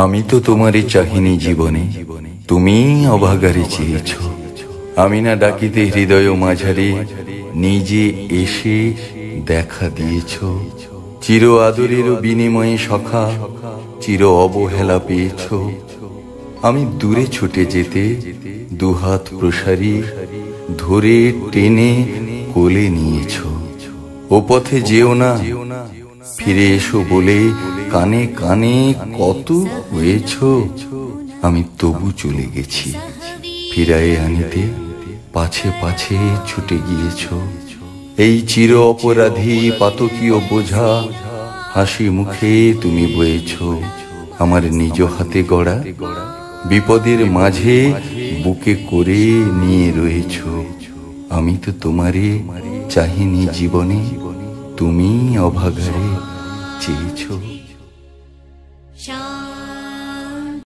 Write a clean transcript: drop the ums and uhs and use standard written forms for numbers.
আমি তো তোমারে চাহিনি জীবনে, তুমি অভাগারে চেয়েছ। আমি না ডাকিতে হৃদয় মাঝারে নিজে এসে দেখা দিয়েছ। চির আদরের বিনিময়ে সখা চির অবহেলা পেয়েছ। আমি দূরে ছুটে যেতে দুহাত প্রসারী ধরে টেনে কোলে নিয়েছ। ও পথে যেও না, ফিরে এসো বলে কানে কানে কত হয়েছ। আমি তবু চলে গেছি, ফিরায়ে আনিতে পাছে পাছে ছুটে গিয়েছ। এই চির অপরাধী পাতকীয় বোঝা হাসি মুখে তুমি বয়েছ। আমার নিজ হাতে গড়া বিপদের মাঝে বুকে করে নিয়ে রয়েছ। আমি তো তোমারে চাহিনি জীবনে, তুমি অভাগারে চেয়েছ।